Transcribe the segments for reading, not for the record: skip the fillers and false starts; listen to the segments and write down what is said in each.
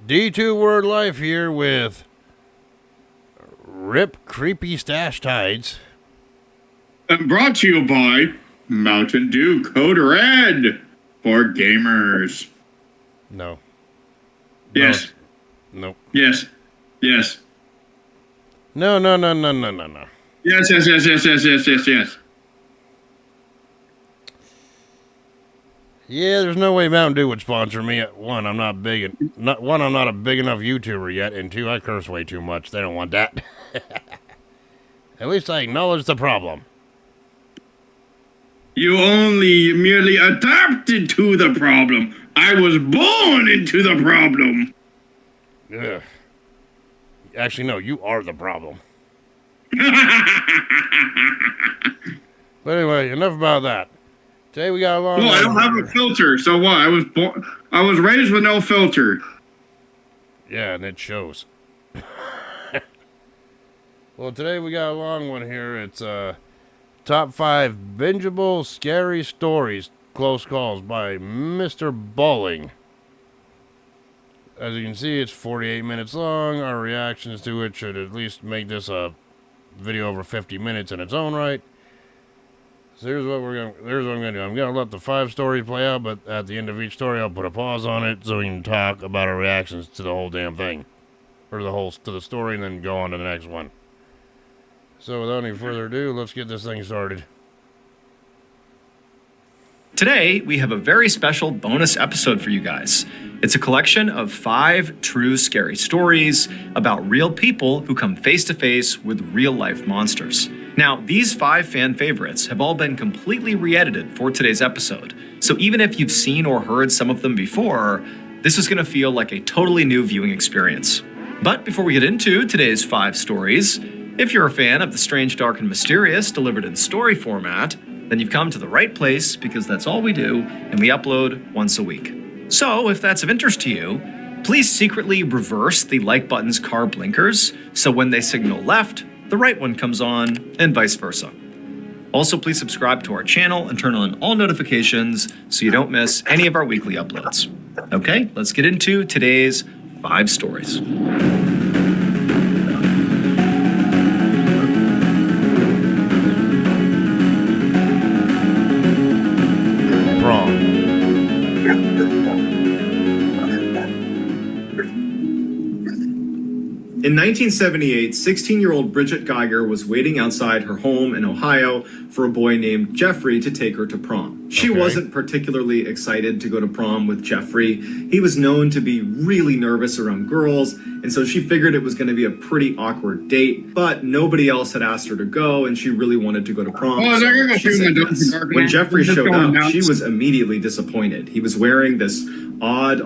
D2 Word Life here with Rip Creepy Stash Tides. And brought to you by Mountain Dew Code Red for gamers. No. Yes. No. Yes. Yes. No. Yes. Yeah, there's no way Mountain Dew would sponsor me. One, I'm not a big enough YouTuber yet, and two, I curse way too much. They don't want that. At least I acknowledge the problem. You only merely adapted to the problem. I was born into the problem. Ugh. Actually, no, you are the problem. But anyway, enough about that. Today we got a long. Well, I don't have a filter, so what? I was raised with no filter. Yeah, and it shows. Well, today we got a long one here. It's top 5 bingeable scary stories, close calls by MrBallen. As you can see, it's 48 minutes long. Our reactions to it should at least make this a video over 50 minutes in its own right. So here's what I'm gonna do. I'm gonna let the 5 stories play out, but at the end of each story, I'll put a pause on it so we can talk about our reactions to the whole damn thing, or to the story, and then go on to the next one. So without any further ado, let's get this thing started. Today, we have a very special bonus episode for you guys. It's a collection of 5 true scary stories about real people who come face to face with real life monsters. Now, these 5 fan favorites have all been completely re-edited for today's episode. So even if you've seen or heard some of them before, this is going to feel like a totally new viewing experience. But before we get into today's 5 stories, if you're a fan of the strange, dark, and mysterious delivered in story format, then you've come to the right place because that's all we do, and we upload once a week. So if that's of interest to you, please secretly reverse the like button's car blinkers so when they signal left, the right one comes on, and vice versa. Also, please subscribe to our channel and turn on all notifications so you don't miss any of our weekly uploads. Okay, let's get into today's 5 stories. In 1978, 16-year-old Bridget Geiger was waiting outside her home in Ohio for a boy named Jeffrey to take her to prom. She wasn't particularly excited to go to prom with Jeffrey. He was known to be really nervous around girls, and so she figured it was going to be a pretty awkward date, but nobody else had asked her to go, and she really wanted to go to prom. When Jeffrey showed up, she was immediately disappointed. He was wearing this odd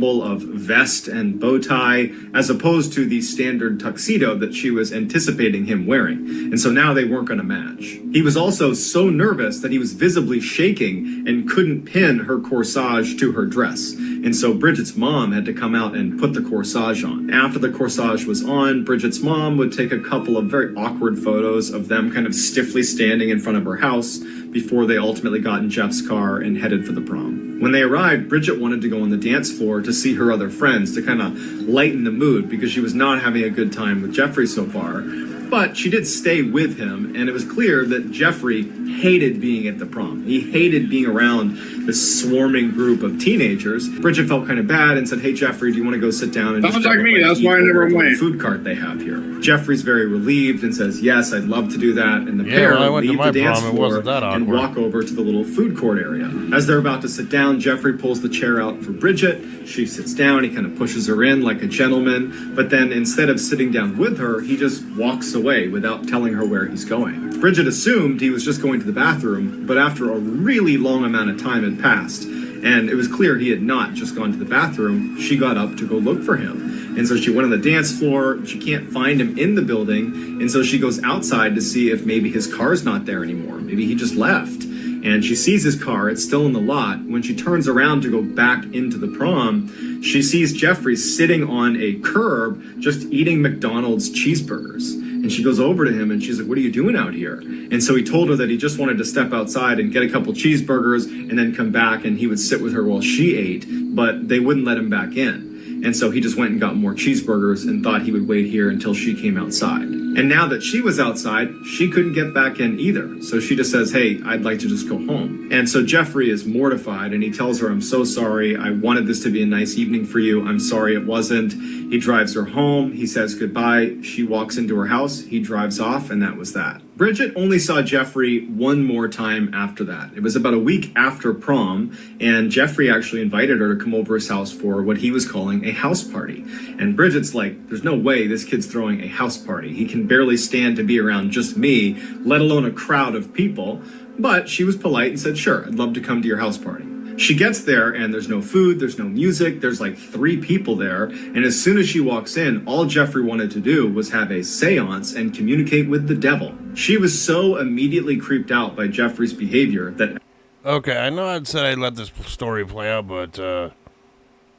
of vest and bow tie as opposed to the standard tuxedo that she was anticipating him wearing, and so now they weren't going to match. He was also so nervous that he was visibly shaking and couldn't pin her corsage to her dress, and so Bridget's mom had to come out and put the corsage on. After the corsage was on, Bridget's mom would take a couple of very awkward photos of them kind of stiffly standing in front of her house before they ultimately got in Jeff's car and headed for the prom. When they arrived, Bridget wanted to go on the dance floor to see her other friends to kind of lighten the mood because she was not having a good time with Jeffrey so far. But she did stay with him, and it was clear that Jeffrey hated being at the prom. He hated being around this swarming group of teenagers. Bridget felt kind of bad and said, "Hey, Jeffrey, do you want to go sit down and sounds like me, that's why I never went. Food cart they have here?" Jeffrey's very relieved and says, "Yes, I'd love to do that." And the pair leave the dance floor and walk over to the little food court area. As they're about to sit down, Jeffrey pulls the chair out for Bridget. She sits down, he kind of pushes her in like a gentleman, but then instead of sitting down with her, he just walks away without telling her where he's going. Bridget assumed he was just going to the bathroom, but after a really long amount of time had passed, and it was clear he had not just gone to the bathroom, she got up to go look for him. And so she went on the dance floor, she can't find him in the building, and so she goes outside to see if maybe his car's not there anymore. Maybe he just left. And she sees his car, it's still in the lot. When she turns around to go back into the prom, she sees Jeffrey sitting on a curb just eating McDonald's cheeseburgers. And she goes over to him and she's like, "What are you doing out here?" And so he told her that he just wanted to step outside and get a couple cheeseburgers and then come back and he would sit with her while she ate but they wouldn't let him back in. And so he just went and got more cheeseburgers and thought he would wait here until she came outside. And now that she was outside, she couldn't get back in either. So she just says, hey, I'd like to just go home. And so Jeffrey is mortified and he tells her, I'm so sorry. I wanted this to be a nice evening for you. I'm sorry it wasn't. He drives her home. He says goodbye. She walks into her house. He drives off, and that was that. Bridget only saw Jeffrey one more time after that. It was about a week after prom, and Jeffrey actually invited her to come over his house for what he was calling a house party. And Bridget's like, there's no way this kid's throwing a house party. He can barely stand to be around just me, let alone a crowd of people. But she was polite and said, sure, I'd love to come to your house party. She gets there and there's no food, there's no music, there's like 3 people there. And as soon as she walks in, all Jeffrey wanted to do was have a seance and communicate with the devil. She was so immediately creeped out by Jeffrey's behavior that... Okay, I know I'd said I'd let this story play out, but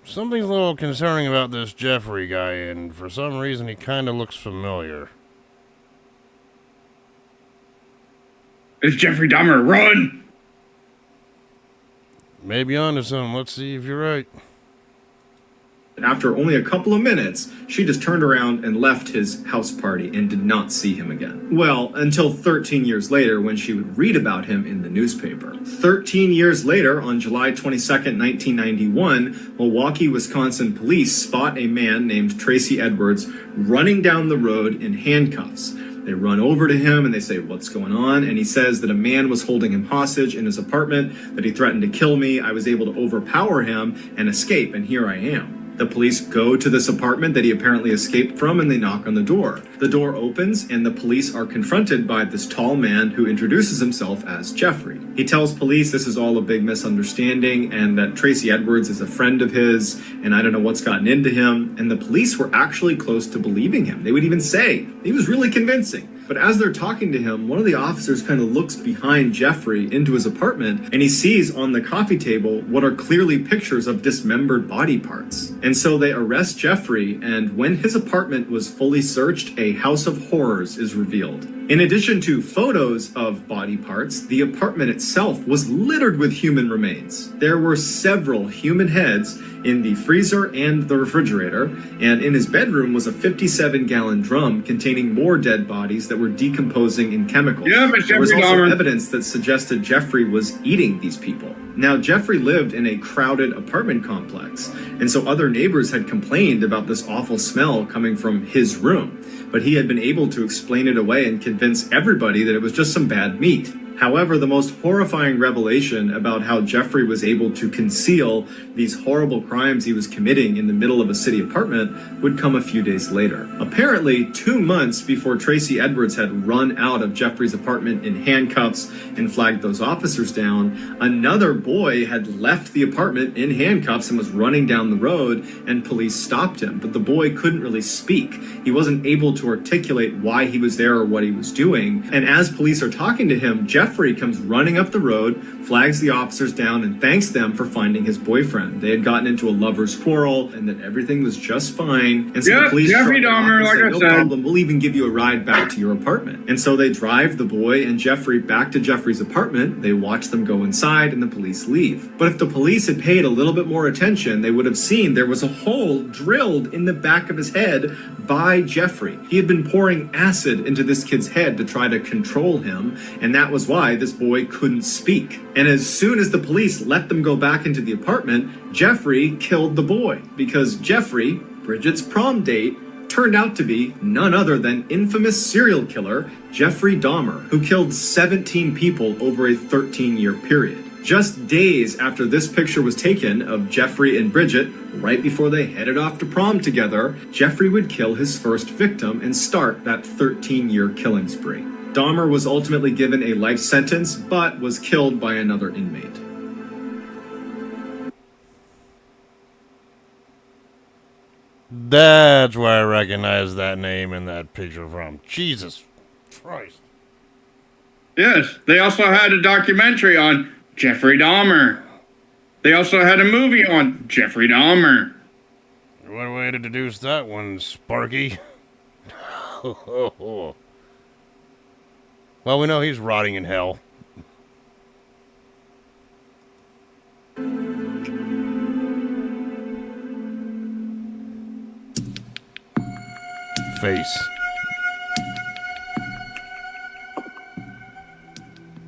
something's a little concerning about this Jeffrey guy, and for some reason he kind of looks familiar. It's Jeffrey Dahmer, run! Maybe onto something. Let's see if you're right. After only a couple of minutes, she just turned around and left his house party and did not see him again. Well, until 13 years later when she would read about him in the newspaper. 13 years later, on July 22nd, 1991, Milwaukee, Wisconsin police spot a man named Tracy Edwards running down the road in handcuffs. They run over to him and they say, what's going on? And he says that a man was holding him hostage in his apartment, that he threatened to kill me. I was able to overpower him and escape, and here I am. The police go to this apartment that he apparently escaped from, and they knock on the door. The door opens, and the police are confronted by this tall man who introduces himself as Jeffrey. He tells police this is all a big misunderstanding, and that Tracy Edwards is a friend of his, and I don't know what's gotten into him. And the police were actually close to believing him. They would even say he was really convincing. But as they're talking to him, one of the officers kind of looks behind Jeffrey into his apartment, and he sees on the coffee table what are clearly pictures of dismembered body parts. And so they arrest Jeffrey, and when his apartment was fully searched, a house of horrors is revealed. In addition to photos of body parts, the apartment itself was littered with human remains. There were several human heads in the freezer and the refrigerator, and in his bedroom was a 57-gallon drum containing more dead bodies that were decomposing in chemicals. Yeah, but there was Jeffrey also Dahmer. evidence that suggested Jeffrey was eating these people. Now, Jeffrey lived in a crowded apartment complex, and so other neighbors had complained about this awful smell coming from his room. But he had been able to explain it away and convince everybody that it was just some bad meat. However, the most horrifying revelation about how Jeffrey was able to conceal these horrible crimes he was committing in the middle of a city apartment would come a few days later. Apparently, 2 months before Tracy Edwards had run out of Jeffrey's apartment in handcuffs and flagged those officers down, another boy had left the apartment in handcuffs and was running down the road, and police stopped him. But the boy couldn't really speak. He wasn't able to articulate why he was there or what he was doing. And as police are talking to him, Jeffrey comes running up the road, flags the officers down, and thanks them for finding his boyfriend. They had gotten into a lover's quarrel, and that everything was just fine. And so the police Jeffrey shrugged off Dahmer, and like said, I no said. problem, we'll even give you a ride back to your apartment. And so they drive the boy and Jeffrey back to Jeffrey's apartment. They watch them go inside, and the police leave. But if the police had paid a little bit more attention, they would have seen there was a hole drilled in the back of his head by Jeffrey. He had been pouring acid into this kid's head to try to control him, and that was why this boy couldn't speak. And as soon as the police let them go back into the apartment, Jeffrey killed the boy, because Jeffrey, Bridget's prom date, turned out to be none other than infamous serial killer Jeffrey Dahmer, who killed 17 people over a 13-year period. Just days after this picture was taken of Jeffrey and Bridget, right before they headed off to prom together, Jeffrey would kill his first victim and start that 13-year killing spree. Dahmer was ultimately given a life sentence, but was killed by another inmate. That's where I recognize that name and that picture from. Jesus Christ. Yes, they also had a documentary on Jeffrey Dahmer. They also had a movie on Jeffrey Dahmer. What way to deduce that one, Sparky? Well, we know he's rotting in hell. face.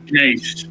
Nice.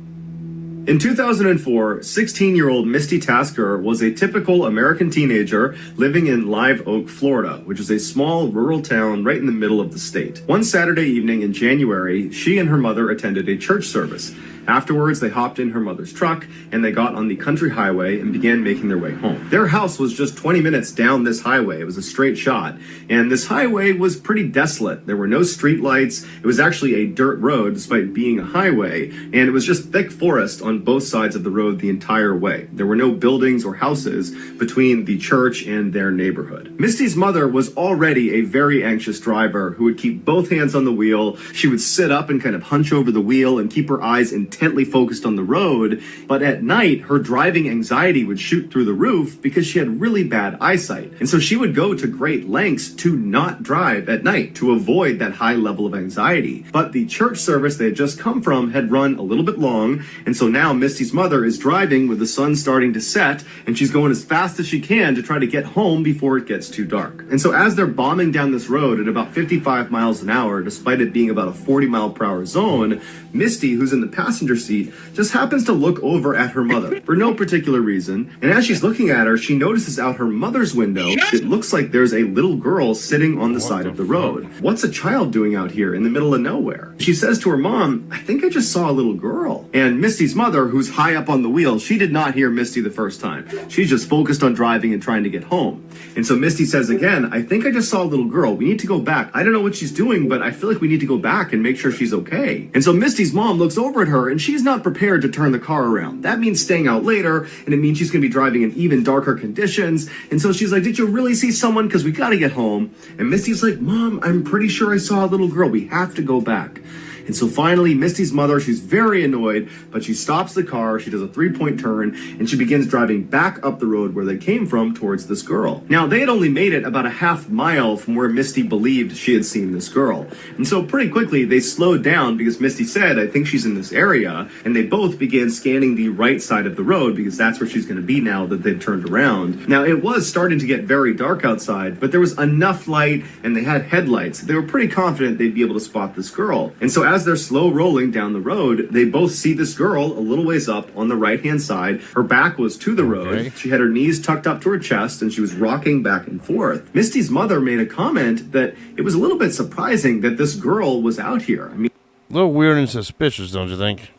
In 2004, 16-year-old Misty Tasker was a typical American teenager living in Live Oak, Florida, which is a small rural town right in the middle of the state. One Saturday evening in January, she and her mother attended a church service. Afterwards, they hopped in her mother's truck and they got on the country highway and began making their way home. Their house was just 20 minutes down this highway. It was a straight shot. And this highway was pretty desolate. There were no street lights. It was actually a dirt road despite being a highway. And it was just thick forest on both sides of the road the entire way. There were no buildings or houses between the church and their neighborhood. Misty's mother was already a very anxious driver who would keep both hands on the wheel. She would sit up and kind of hunch over the wheel and keep her eyes intently focused on the road. But at night, her driving anxiety would shoot through the roof because she had really bad eyesight. And so she would go to great lengths to not drive at night to avoid that high level of anxiety. But the church service they had just come from had run a little bit long. And so now Misty's mother is driving with the sun starting to set, and she's going as fast as she can to try to get home before it gets too dark. And so as they're bombing down this road at about 55 miles an hour, despite it being about a 40-mile-per-hour zone, Misty, who's in the passenger seat, just happens to look over at her mother for no particular reason. And as she's looking at her, she notices out her mother's window, it looks like there's a little girl sitting on the side of the road. What's a child doing out here in the middle of nowhere? She says to her mom, I think I just saw a little girl. And Misty's mother, who's high up on the wheel, she did not hear Misty the first time. She's just focused on driving and trying to get home. And so Misty says again, I think I just saw a little girl. We need to go back. I don't know what she's doing, but I feel like we need to go back and make sure she's okay. And so Misty's mom looks over at her and she's not prepared to turn the car around. That means staying out later, and it means she's going to be driving in even darker conditions. And so she's like, did you really see someone? Because we got to get home. And Misty's like, Mom, I'm pretty sure I saw a little girl. We have to go back. And so finally, Misty's mother, she's very annoyed, but she stops the car, she does a 3-point turn, and she begins driving back up the road where they came from towards this girl. Now, they had only made it about a half mile from where Misty believed she had seen this girl. And so pretty quickly, they slowed down because Misty said, I think she's in this area, and they both began scanning the right side of the road because that's where she's going to be now that they've turned around. Now, it was starting to get very dark outside, but there was enough light, and they had headlights. They were pretty confident they'd be able to spot this girl. And so as they're slow rolling down the road, they both see this girl a little ways up on the right-hand side. Her back was to the road. She had her knees tucked up to her chest, and she was rocking back and forth. Misty's mother made a comment that it was a little bit surprising that this girl was out here. I mean, A little weird and suspicious, don't you think?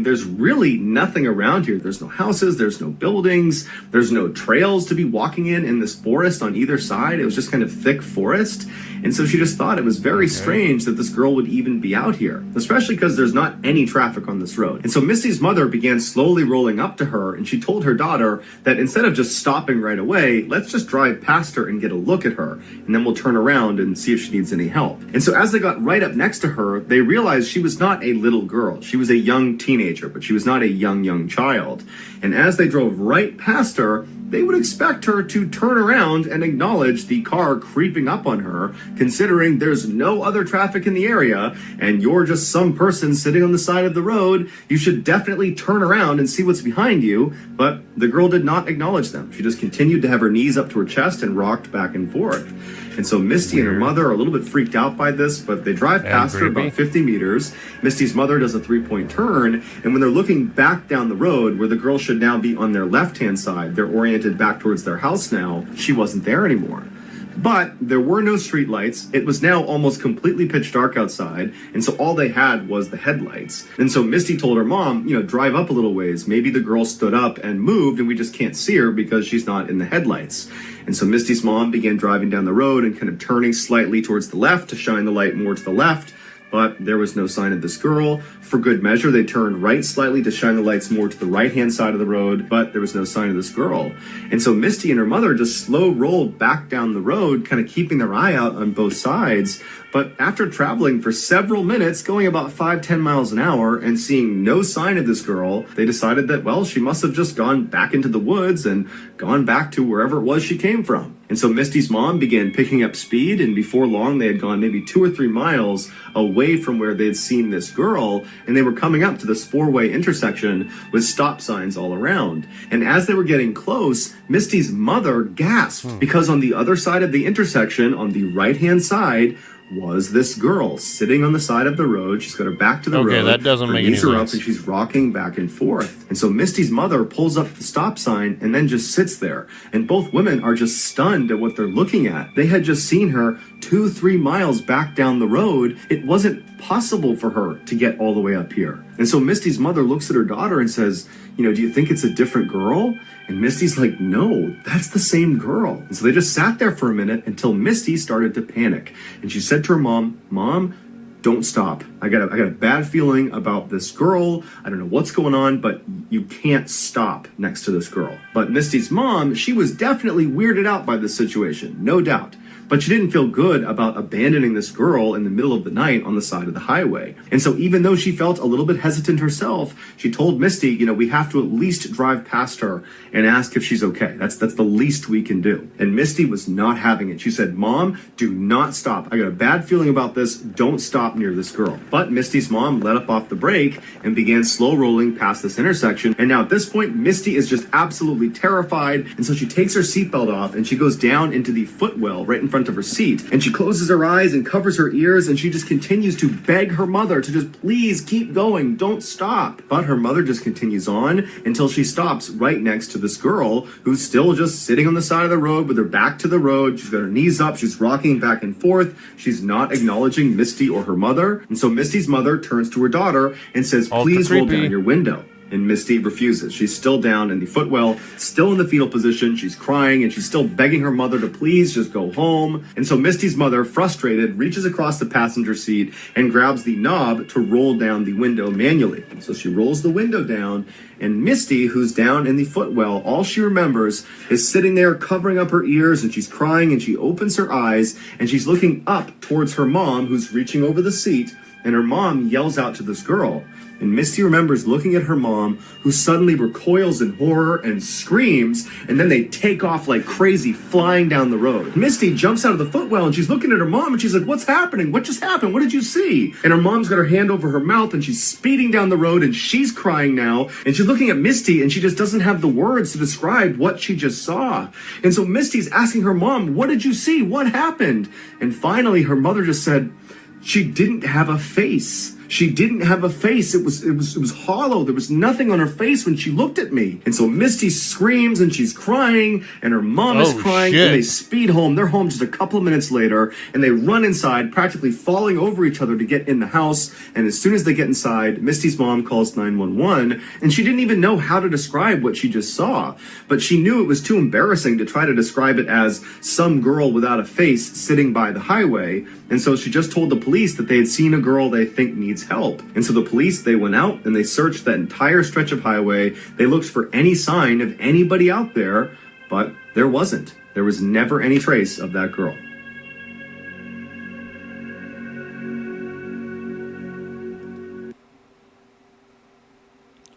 there's really nothing around here. There's no houses, there's no buildings, there's no trails to be walking in this forest on either side. It was just kind of thick forest. And so she just thought it was very strange that this girl would even be out here, especially because there's not any traffic on this road. And so Misty's mother began slowly rolling up to her, and she told her daughter that instead of just stopping right away, let's just drive past her and get a look at her, and then we'll turn around and see if she needs any help. And so as they got right up next to her, they realized she was not a little girl. She was a young teenager, but she was not a young child. And as they drove right past her, they would expect her to turn around and acknowledge the car creeping up on her, considering there's no other traffic in the area and you're just some person sitting on the side of the road. You should definitely turn around and see what's behind you. But the girl did not acknowledge them. She just continued to have her knees up to her chest and rocked back and forth. And so Misty and her mother are a little bit freaked out by this, but they drive past her about 50 meters. Misty's mother does a 3-point turn, and when they're looking back down the road where the girl should now be on their left-hand side, they're oriented back towards their house now, she wasn't there anymore. But there were no streetlights. It was now almost completely pitch dark outside, and so all they had was the headlights. And so Misty told her mom, drive up a little ways. Maybe the girl stood up and moved and we just can't see her because she's not in the headlights. And so Misty's mom began driving down the road and kind of turning slightly towards the left to shine the light more to the left. But there was no sign of this girl. For good measure, they turned right slightly to shine the lights more to the right-hand side of the road, but there was no sign of this girl. And so Misty and her mother just slow rolled back down the road, kind of keeping their eye out on both sides. But after traveling for several minutes, going about 5-10 miles an hour, and seeing no sign of this girl, they decided that, well, she must have just gone back into the woods and gone back to wherever it was she came from. And so Misty's mom began picking up speed, and before long they had gone maybe 2 or 3 miles away from where they'd seen this girl, and they were coming up to this 4-way intersection with stop signs all around. And as they were getting close, Misty's mother gasped because on the other side of the intersection, on the right-hand side, was this girl sitting on the side of the road. She's got her back to the road. Okay, that doesn't make any sense. Her knees are up and she's rocking back and forth. And so Misty's mother pulls up the stop sign and then just sits there. And both women are just stunned at what they're looking at. They had just seen her 2-3 miles back down the road. It wasn't possible for her to get all the way up here. And so Misty's mother looks at her daughter and says, do you think it's a different girl? And Misty's like, no, that's the same girl. And so they just sat there for a minute until Misty started to panic. And she said to her mom, don't stop. I got a bad feeling about this girl. I don't know what's going on, but you can't stop next to this girl. But Misty's mom, she was definitely weirded out by this situation, no doubt. But she didn't feel good about abandoning this girl in the middle of the night on the side of the highway. And so even though she felt a little bit hesitant herself, she told Misty, we have to at least drive past her and ask if she's okay. That's the least we can do. And Misty was not having it. She said, Mom, do not stop. I got a bad feeling about this. Don't stop near this girl. But Misty's mom let up off the brake and began slow rolling past this intersection. And now at this point, Misty is just absolutely terrified. And so she takes her seatbelt off and she goes down into the footwell right in front of her seat, and she closes her eyes and covers her ears, and she just continues to beg her mother to just please keep going, don't stop. But her mother just continues on until she stops right next to this girl who's still just sitting on the side of the road with her back to the road. She's got her knees up, she's rocking back and forth, she's not acknowledging Misty or her mother. And so Misty's mother turns to her daughter and says, please roll down your window. And Misty refuses. She's still down in the footwell, still in the fetal position. She's crying and she's still begging her mother to please just go home. And so Misty's mother, frustrated, reaches across the passenger seat and grabs the knob to roll down the window manually. So she rolls the window down, and Misty, who's down in the footwell, all she remembers is sitting there covering up her ears, and she's crying, and she opens her eyes and she's looking up towards her mom, who's reaching over the seat, and her mom yells out to this girl. And Misty remembers looking at her mom, who suddenly recoils in horror and screams, and then they take off like crazy, flying down the road. Misty jumps out of the footwell, and she's looking at her mom, and she's like, what's happening? What just happened? What did you see? And her mom's got her hand over her mouth, and she's speeding down the road, and she's crying now, and she's looking at Misty, and she just doesn't have the words to describe what she just saw. And so Misty's asking her mom, what did you see? What happened? And finally, her mother just said, she didn't have a face. She didn't have a face. It was hollow. There was nothing on her face when she looked at me. And so Misty screams and she's crying and her mom is crying. Shit. And they speed home. They're home just a couple of minutes later, and they run inside, practically falling over each other to get in the house. And as soon as they get inside, Misty's mom calls 911, and she didn't even know how to describe what she just saw. But she knew it was too embarrassing to try to describe it as some girl without a face sitting by the highway. And so she just told the police that they had seen a girl they think needs help. And so the police, they went out and they searched that entire stretch of highway. They looked for any sign of anybody out there, but there wasn't. There was never any trace of that girl.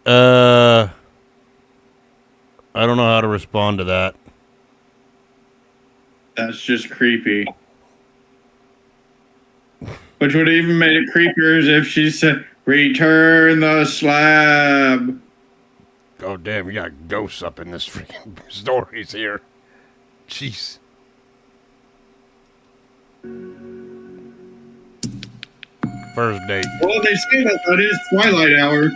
I don't know how to respond to that. That's just creepy. Which would have even made it creepier is if she said, return the slab. Oh, damn, we got ghosts up in this freaking stories here. Jeez. First date. Well, they say that is twilight hour.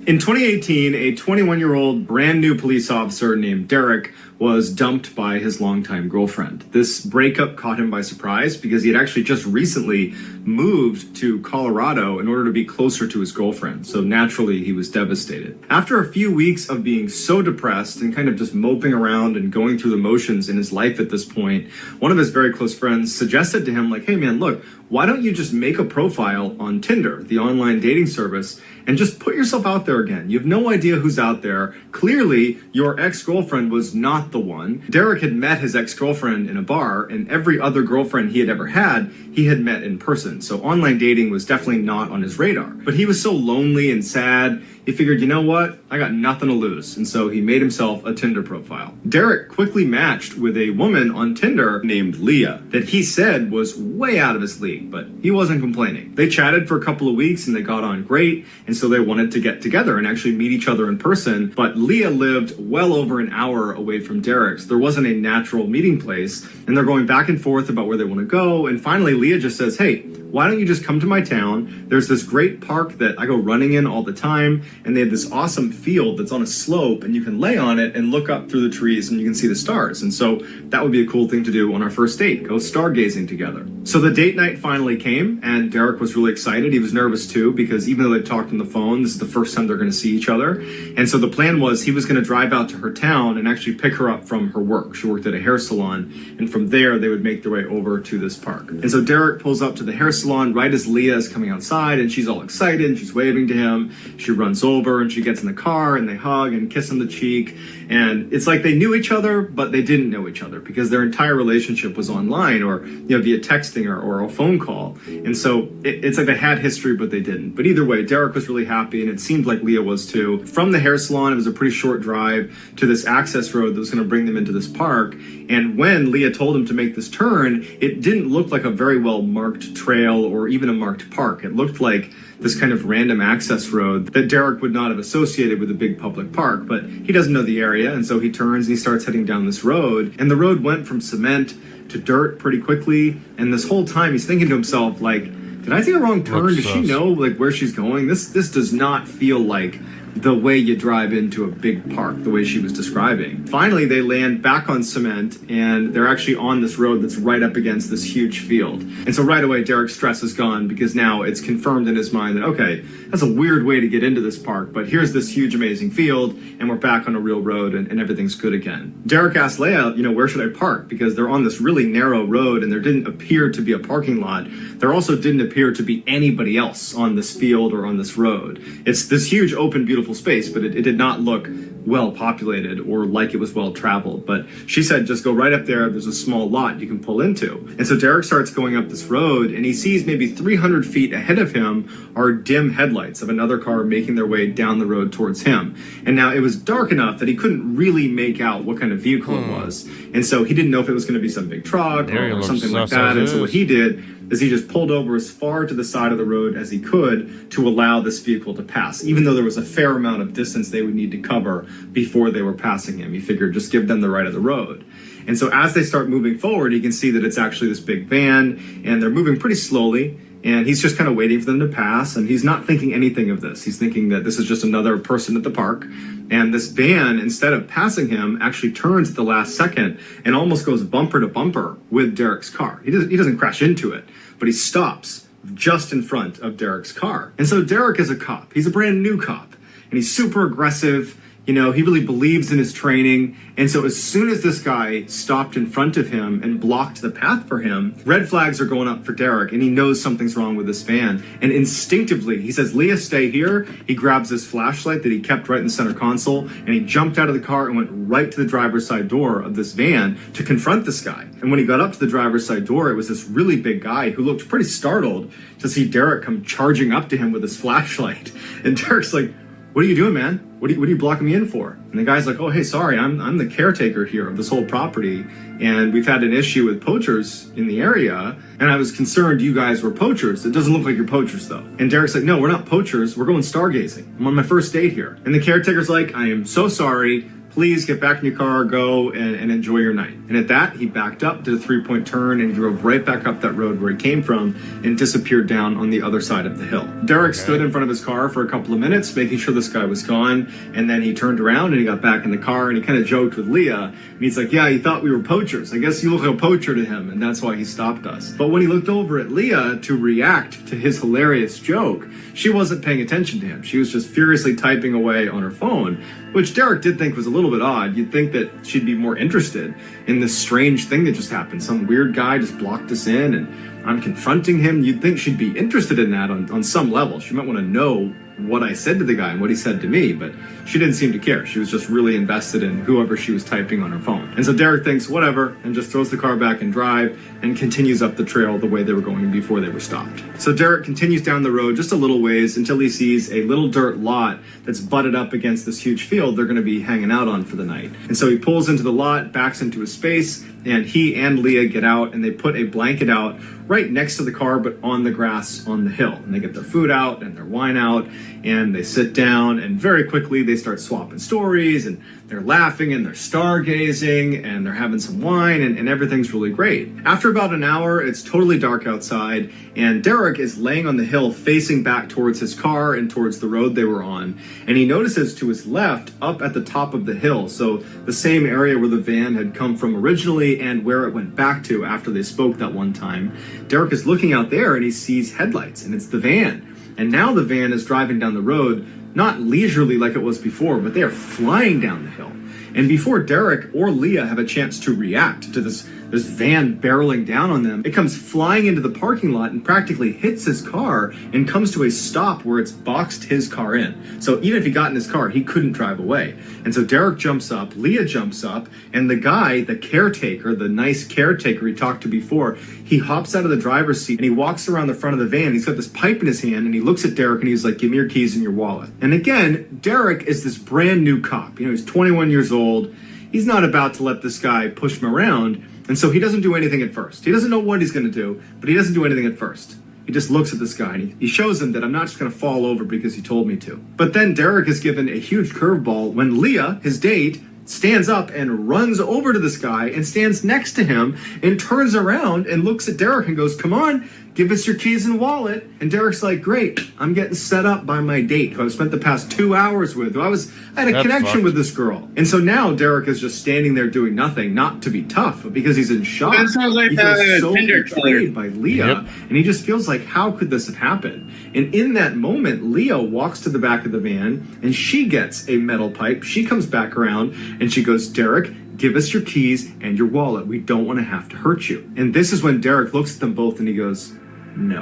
In 2018, a 21-year-old brand new police officer named Derek was dumped by his longtime girlfriend. This breakup caught him by surprise because he had actually just recently moved to Colorado in order to be closer to his girlfriend. So naturally, he was devastated. After a few weeks of being so depressed and kind of just moping around and going through the motions in his life at this point, one of his very close friends suggested to him, like, hey man, look, why don't you just make a profile on Tinder, the online dating service, and just put yourself out there again? You have no idea who's out there. Clearly, your ex-girlfriend was not the one. Derek had met his ex-girlfriend in a bar, and every other girlfriend he had ever had, he had met in person. So online dating was definitely not on his radar. But he was so lonely and sad, he figured, you know what? I got nothing to lose. And so he made himself a Tinder profile. Derek quickly matched with a woman on Tinder named Leah that he said was way out of his league, but he wasn't complaining. They chatted for a couple of weeks and they got on great. And so they wanted to get together and actually meet each other in person. But Leah lived well over an hour away from Derek's. There wasn't a natural meeting place. And they're going back and forth about where they want to go. And finally, Leah just says, hey, why don't you just come to my town? There's this great park that I go running in all the time, and they have this awesome field that's on a slope, and you can lay on it and look up through the trees and you can see the stars. And so that would be a cool thing to do on our first date, go stargazing together. So the date night finally came, and Derek was really excited. He was nervous too, because even though they talked on the phone, this is the first time they're going to see each other. And so the plan was he was going to drive out to her town and actually pick her up from her work. She worked at a hair salon, and from there they would make their way over to this park. And so Derek pulls up to the hair salon right as Leah is coming outside, and she's all excited and she's waving to him. She runs over and she gets in the car and they hug and kiss on the cheek. And it's like they knew each other, but they didn't know each other because their entire relationship was online or via texting or a phone call. And so it's like they had history, but they didn't. But either way, Derek was really happy, and it seemed like Leah was too. From the hair salon, it was a pretty short drive to this access road that was going to bring them into this park. And when Leah told him to make this turn, it didn't look like a very well marked trail or even a marked park. It looked like this kind of random access road that Derek would not have associated with a big public park, but he doesn't know the area, and so he turns and he starts heading down this road, and the road went from cement to dirt pretty quickly, and this whole time he's thinking to himself, like, did I take a wrong turn? Does she know like where she's going? This does not feel like the way you drive into a big park, the way she was describing. Finally, they land back on cement, and they're actually on this road that's right up against this huge field. And so right away, Derek's stress is gone because now it's confirmed in his mind that, okay, that's a weird way to get into this park, but here's this huge, amazing field, and we're back on a real road, and everything's good again. Derek asked Leah, where should I park? Because they're on this really narrow road, and there didn't appear to be a parking lot. There also didn't appear to be anybody else on this field or on this road. It's this huge, open, beautiful space, but it did not look well populated or like it was well traveled. But she said, just go right up there. There's a small lot you can pull into. And so Derek starts going up this road, and he sees maybe 300 feet ahead of him are dim headlights of another car making their way down the road towards him. And now it was dark enough that he couldn't really make out what kind of vehicle it was. And so he didn't know if it was going to be some big truck or something like that. And so what he did is he just pulled over as far to the side of the road as he could to allow this vehicle to pass, even though there was a fair amount of distance they would need to cover before they were passing him. He figured just give them the right of the road. And so as they start moving forward, you can see that it's actually this big van, and they're moving pretty slowly. And he's just kind of waiting for them to pass, and he's not thinking anything of this. He's thinking that this is just another person at the park. And this van, instead of passing him, actually turns at the last second and almost goes bumper to bumper with Derek's car. He doesn't crash into it, but he stops just in front of Derek's car. And so Derek is a cop. He's a brand new cop, and he's super aggressive. He really believes in his training. And so as soon as this guy stopped in front of him and blocked the path for him, red flags are going up for Derek, and he knows something's wrong with this van. And instinctively, he says, Leah, stay here. He grabs his flashlight that he kept right in the center console, and he jumped out of the car and went right to the driver's side door of this van to confront this guy. And when he got up to the driver's side door, it was this really big guy who looked pretty startled to see Derek come charging up to him with his flashlight. And Derek's like, what are you doing, man? What are you blocking me in for? And the guy's like, oh, hey, sorry, I'm the caretaker here of this whole property, and we've had an issue with poachers in the area, and I was concerned you guys were poachers. It doesn't look like you're poachers, though. And Derek's like, no, we're not poachers. We're going stargazing. I'm on my first date here. And the caretaker's like, I am so sorry. Please get back in your car, go and enjoy your night. And at that, he backed up, did a 3-point turn, and drove right back up that road where he came from and disappeared down on the other side of the hill. Derek stood in front of his car for a couple of minutes, making sure this guy was gone. And then he turned around and he got back in the car, and he kind of joked with Leah. And he's like, yeah, he thought we were poachers. I guess you look like a poacher to him, and that's why he stopped us. But when he looked over at Leah to react to his hilarious joke, she wasn't paying attention to him. She was just furiously typing away on her phone, which Derek did think was a little bit odd. You'd think that she'd be more interested in this strange thing that just happened. Some weird guy just blocked us in, and I'm confronting him. You'd think she'd be interested in that on some level. She might want to know what I said to the guy and what he said to me, but she didn't seem to care. She was just really invested in whoever she was typing on her phone. And so Derek thinks, whatever, and just throws the car back in drive and continues up the trail the way they were going before they were stopped. So Derek continues down the road just a little ways until he sees a little dirt lot that's butted up against this huge field they're going to be hanging out on for the night. And so he pulls into the lot, backs into a space, and he and Leah get out and they put a blanket out right next to the car, but on the grass on the hill. And they get their food out and their wine out, and they sit down, and very quickly they start swapping stories, and they're laughing and they're stargazing and they're having some wine, and everything's really great. After about an hour, it's totally dark outside, and Derek is laying on the hill facing back towards his car and towards the road they were on, and he notices to his left, up at the top of the hill, so the same area where the van had come from originally and where it went back to after they spoke that one time, Derek is looking out there and he sees headlights, and it's the van. And now the van is driving down the road, not leisurely like it was before, but they are flying down the hill. And before Derek or Leah have a chance to react to this van barreling down on them, it comes flying into the parking lot and practically hits his car and comes to a stop where it's boxed his car in. So even if he got in his car, he couldn't drive away. And so Derek jumps up, Leah jumps up, and the guy, the caretaker, the nice caretaker he talked to before, he hops out of the driver's seat and he walks around the front of the van. He's got this pipe in his hand and he looks at Derek and he's like, give me your keys and your wallet. And again, Derek is this brand new cop. You know, he's 21 years old. He's not about to let this guy push him around. And so he doesn't do anything at first. He doesn't know what he's going to do, but he doesn't do anything at first. He just looks at this guy and he shows him that I'm not just going to fall over because he told me to. But then Derek is given a huge curveball when Leah, his date, stands up and runs over to this guy and stands next to him and turns around and looks at Derek and goes, come on, give us your keys and wallet. And Derek's like, great, I'm getting set up by my date who I've spent the past 2 hours with. I had a connection with this girl. And so now Derek is just standing there doing nothing, not to be tough, but because he's in shock. That sounds like he feels so Tinder betrayed by Leah. And he just feels like, how could this have happened? And in that moment, Leah walks to the back of the van and she gets a metal pipe. She comes back around and she goes, Derek, give us your keys and your wallet. We don't want to have to hurt you. And this is when Derek looks at them both and he goes, no.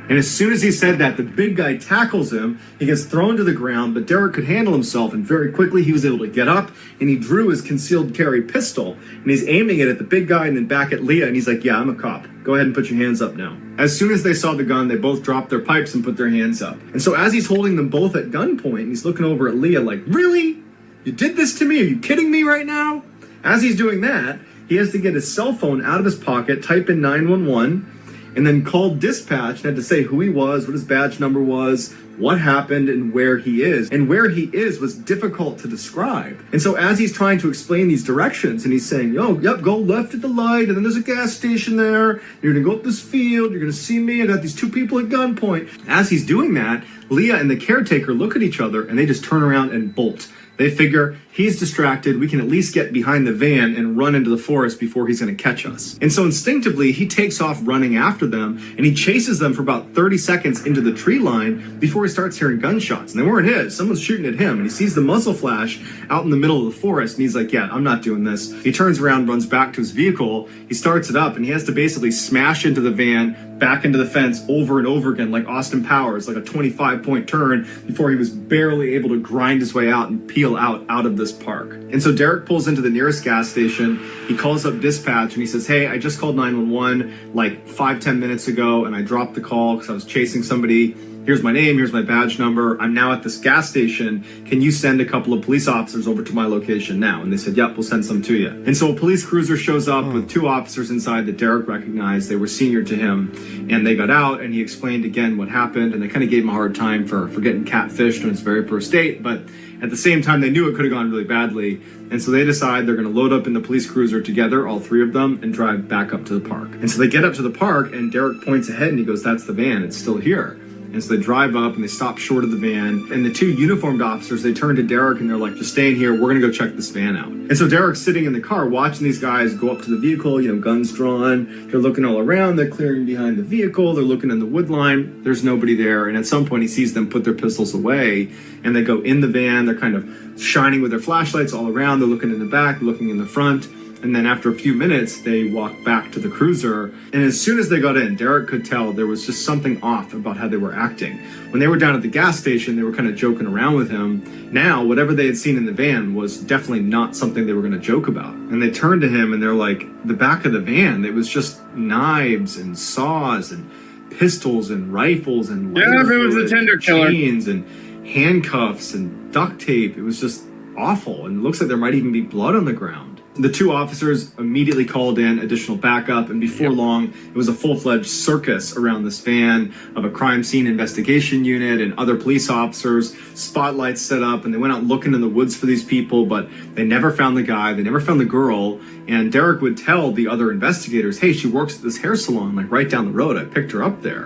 And as soon as he said that, the big guy tackles him. He gets thrown to the ground, but Derek could handle himself, and very quickly he was able to get up, and he drew his concealed carry pistol, and he's aiming it at the big guy and then back at Leah, and he's like, yeah, I'm a cop. Go ahead and put your hands up now. As soon as they saw the gun, they both dropped their pipes and put their hands up. And so as he's holding them both at gunpoint, he's looking over at Leah like, really? You did this to me? Are you kidding me right now? As he's doing that, he has to get his cell phone out of his pocket, type in 911, and then called dispatch and had to say who he was, what his badge number was, what happened, and where he is. And where he is was difficult to describe. And so as he's trying to explain these directions, and he's saying, oh, yep, go left at the light, and then there's a gas station there. You're going to go up this field. You're going to see me. I got these two people at gunpoint. As he's doing that, Leah and the caretaker look at each other, and they just turn around and bolt. They figure he's distracted. We can at least get behind the van and run into the forest before he's going to catch us. And so instinctively, he takes off running after them, and he chases them for about 30 seconds into the tree line before he starts hearing gunshots. And they weren't his. Someone's shooting at him, and he sees the muzzle flash out in the middle of the forest, and he's like, yeah, I'm not doing this. He turns around, runs back to his vehicle. He starts it up, and he has to basically smash into the van, back into the fence over and over again, like Austin Powers, like a 25-point turn, before he was barely able to grind his way out and peel out of this park. And so Derek pulls into the nearest gas station. He calls up dispatch and he says, hey, I just called 911 like 5-10 minutes ago, and I dropped the call because I was chasing somebody. Here's my name, here's my badge number. I'm now at this gas station. Can you send a couple of police officers over to my location now? And they said, yep, we'll send some to you. And so a police cruiser shows up with two officers inside that Derek recognized. They were senior to him, and they got out, and he explained again what happened, and they kind of gave him a hard time for getting catfished on his very first date, but at the same time, they knew it could have gone really badly, and so they decide they're going to load up in the police cruiser together, all three of them, and drive back up to the park. And so they get up to the park, and Derek points ahead, and he goes, that's the van, it's still here. And so they drive up and they stop short of the van. And the two uniformed officers, they turn to Derek and they're like, just stay in here. We're going to go check this van out. And so Derek's sitting in the car watching these guys go up to the vehicle, guns drawn. They're looking all around. They're clearing behind the vehicle. They're looking in the wood line. There's nobody there. And at some point he sees them put their pistols away and they go in the van. They're kind of shining with their flashlights all around. They're looking in the back, looking in the front. And then after a few minutes, they walked back to the cruiser. And as soon as they got in, Derek could tell there was just something off about how they were acting. When they were down at the gas station, they were kind of joking around with him. Now, whatever they had seen in the van was definitely not something they were going to joke about. And they turned to him and they're like, the back of the van, it was just knives and saws and pistols and rifles and yeah, if it was a tender killer, chains and handcuffs and duct tape. It was just awful. And it looks like there might even be blood on the ground. The two officers immediately called in additional backup, and before long, it was a full-fledged circus around this van of a crime scene investigation unit and other police officers, spotlights set up, and they went out looking in the woods for these people, but they never found the guy, they never found the girl, and Derek would tell the other investigators, hey, she works at this hair salon, like right down the road, I picked her up there.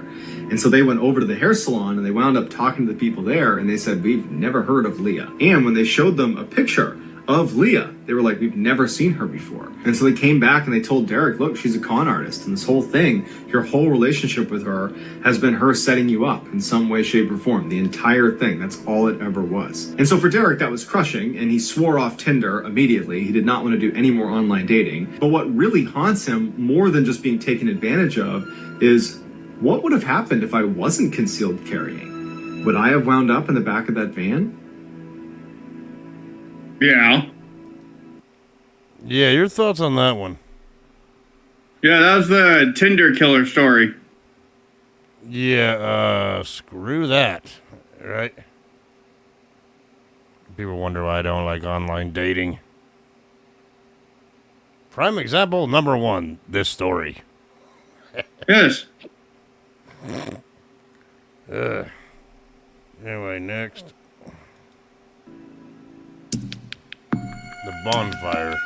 And so they went over to the hair salon, and they wound up talking to the people there, and they said, we've never heard of Leah. And when they showed them a picture of Leah, they were like, we've never seen her before. And so they came back and they told Derek, look, she's a con artist, and this whole thing, your whole relationship with her has been her setting you up in some way, shape, or form. The entire thing, that's all it ever was. And so for Derek, that was crushing, and he swore off Tinder immediately. He did not want to do any more online dating. But what really haunts him more than just being taken advantage of is, what would have happened if I wasn't concealed carrying? Would I have wound up in the back of that van? Yeah. Yeah, your thoughts on that one? Yeah, that was the Tinder killer story. Yeah, screw that. Right? People wonder why I don't like online dating. Prime example number 1, this story. Yes. Anyway, next. The bonfire.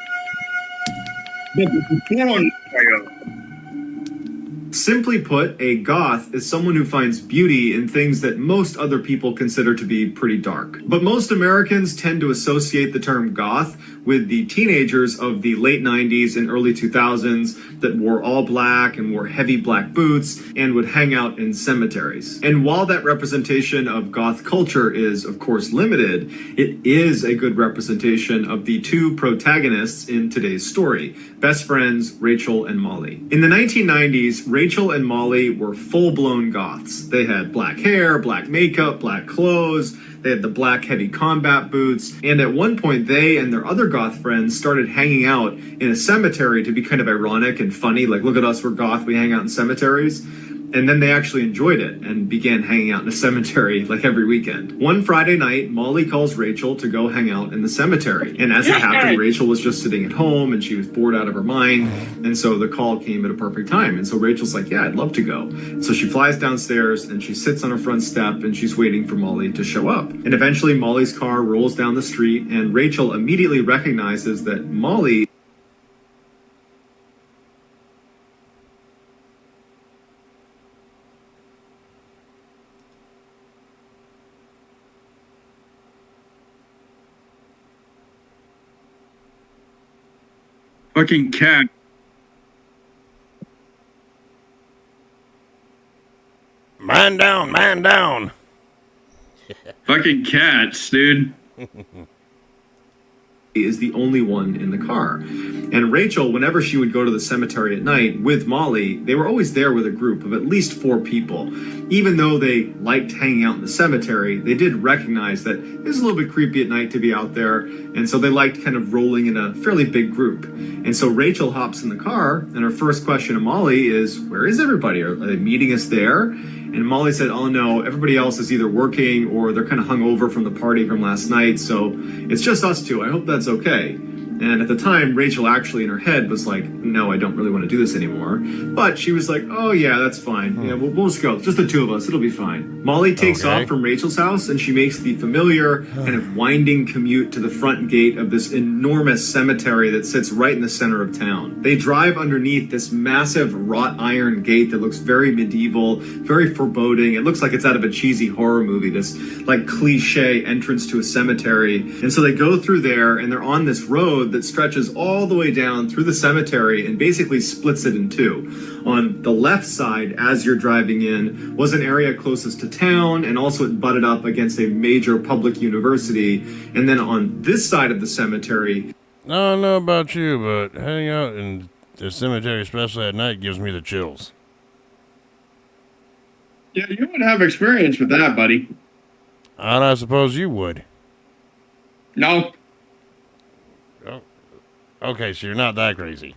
Simply put, a goth is someone who finds beauty in things that most other people consider to be pretty dark. But most Americans tend to associate the term goth with the teenagers of the late 90s and early 2000s that wore all black and wore heavy black boots and would hang out in cemeteries. And while that representation of goth culture is, of course, limited, it is a good representation of the two protagonists in today's story, best friends Rachel and Molly. In the 1990s, Rachel and Molly were full-blown goths. They had black hair, black makeup, black clothes, they had the black heavy combat boots, and at one point they and their other goth friends started hanging out in a cemetery to be kind of ironic and funny, like, look at us, we're goth, we hang out in cemeteries. And then they actually enjoyed it and began hanging out in a cemetery like every weekend. One Friday night, Molly calls Rachel to go hang out in the cemetery. And as it happened, Rachel was just sitting at home and she was bored out of her mind. And so the call came at a perfect time. And so Rachel's like, yeah, I'd love to go. So she flies downstairs and she sits on her front step and she's waiting for Molly to show up. And eventually Molly's car rolls down the street and Rachel immediately recognizes that Molly Fucking cat. Man down, man down. Fucking cats, dude. is the only one in the car. And Rachel, whenever she would go to the cemetery at night with Molly, they were always there with a group of at least 4 people. Even though they liked hanging out in the cemetery, they did recognize that it was a little bit creepy at night to be out there, and so they liked kind of rolling in a fairly big group. And so Rachel hops in the car, and her first question to Molly is, where is everybody? Are they meeting us there? And Molly said, oh no, everybody else is either working or they're kind of hungover from the party from last night, so it's just us two. I hope that's okay. And at the time, Rachel actually in her head was like, no, I don't really want to do this anymore. But she was like, oh yeah, that's fine. Yeah, we'll just go. Just the 2 of us. It'll be fine. Molly takes off from Rachel's house and she makes the familiar kind of winding commute to the front gate of this enormous cemetery that sits right in the center of town. They drive underneath this massive wrought iron gate that looks very medieval, very foreboding. It looks like it's out of a cheesy horror movie, this like cliche entrance to a cemetery. And so they go through there and they're on this road that stretches all the way down through the cemetery and basically splits it in 2. On the left side, as you're driving in, was an area closest to town, and also it butted up against a major public university. And then on this side of the cemetery... I don't know about you, but hanging out in the cemetery, especially at night, gives me the chills. Yeah, you would have experience with that, buddy. And I suppose you would. No. Oh, okay, so you're not that crazy.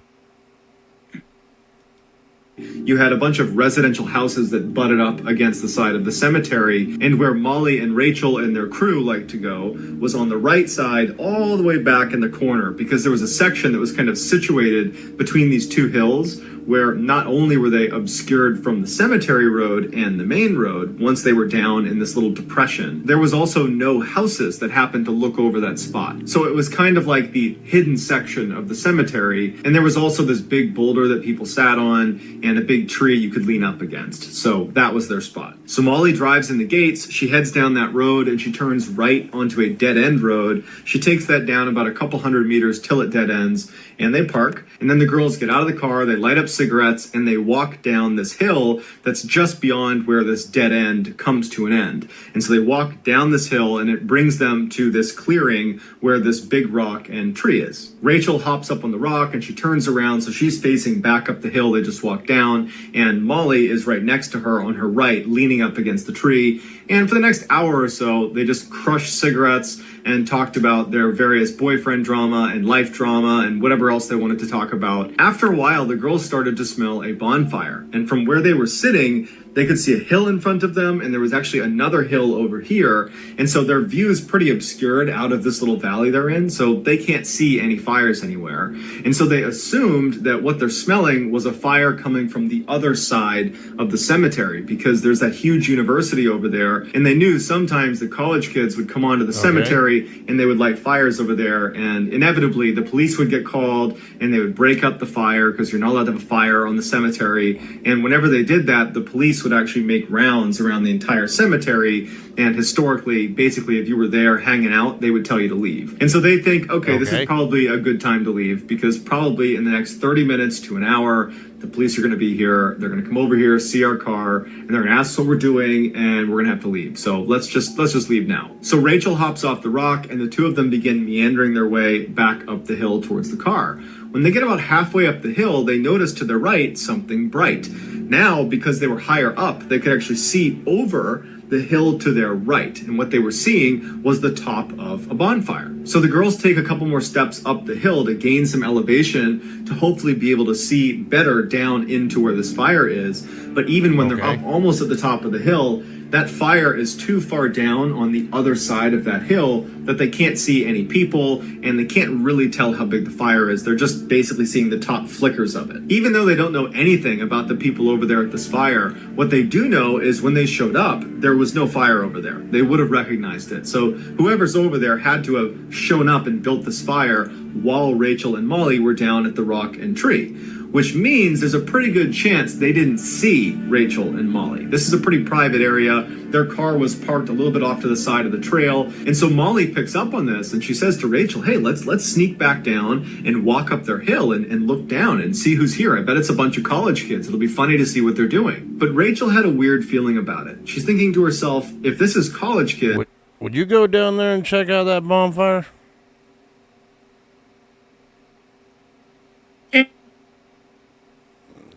You had a bunch of residential houses that butted up against the side of the cemetery, and where Molly and Rachel and their crew liked to go was on the right side all the way back in the corner, because there was a section that was kind of situated between these two hills where not only were they obscured from the cemetery road and the main road once they were down in this little depression, there was also no houses that happened to look over that spot. So it was kind of like the hidden section of the cemetery, and there was also this big boulder that people sat on and a big tree you could lean up against. So that was their spot. So Molly drives in the gates, she heads down that road, and she turns right onto a dead-end road. She takes that down about a couple hundred meters till it dead ends, and they park. And then the girls get out of the car, they light up cigarettes, and they walk down this hill that's just beyond where this dead end comes to an end. And so they walk down this hill, and it brings them to this clearing where this big rock and tree is. Rachel hops up on the rock, and she turns around, so she's facing back up the hill they just walked down, and Molly is right next to her on her right, leaning up against the tree. And for the next hour or so, they just crushed cigarettes and talked about their various boyfriend drama and life drama and whatever else they wanted to talk about. After a while, the girls started to smell a bonfire. And from where they were sitting, they could see a hill in front of them, and there was actually another hill over here. And so their view is pretty obscured out of this little valley they're in, so they can't see any fires anywhere. And so they assumed that what they're smelling was a fire coming from the other side of the cemetery, because there's that huge university over there, and they knew sometimes the college kids would come onto the cemetery and they would light fires over there, and inevitably the police would get called and they would break up the fire because you're not allowed to have a fire on the cemetery. And whenever they did that, the police would actually make rounds around the entire cemetery, and historically, basically, if you were there hanging out, they would tell you to leave. And so they think, okay, this is probably a good time to leave, because probably in the next 30 minutes to an hour, the police are going to be here, they're going to come over here, see our car, and they're going to ask us what we're doing, and we're going to have to leave. So let's just leave now. So Rachel hops off the rock, and the two of them begin meandering their way back up the hill towards the car. When they get about halfway up the hill, they notice to their right something bright. Now, because they were higher up, they could actually see over the hill to their right, and what they were seeing was the top of a bonfire. So the girls take a couple more steps up the hill to gain some elevation to hopefully be able to see better down into where this fire is. But even when they're up almost at the top of the hill, that fire is too far down on the other side of that hill that they can't see any people, and they can't really tell how big the fire is. They're just basically seeing the top flickers of it. Even though they don't know anything about the people over there at this fire, what they do know is when they showed up, there was no fire over there. They would have recognized it. So whoever's over there had to have shown up and built this fire while Rachel and Molly were down at the rock and tree, which means there's a pretty good chance they didn't see Rachel and Molly. This is a pretty private area. Their car was parked a little bit off to the side of the trail. And so Molly picks up on this, and she says to Rachel, hey, let's sneak back down and walk up their hill and look down and see who's here. I bet it's a bunch of college kids. It'll be funny to see what they're doing. But Rachel had a weird feeling about it. She's thinking to herself, if this is college kids... Would you go down there and check out that bonfire?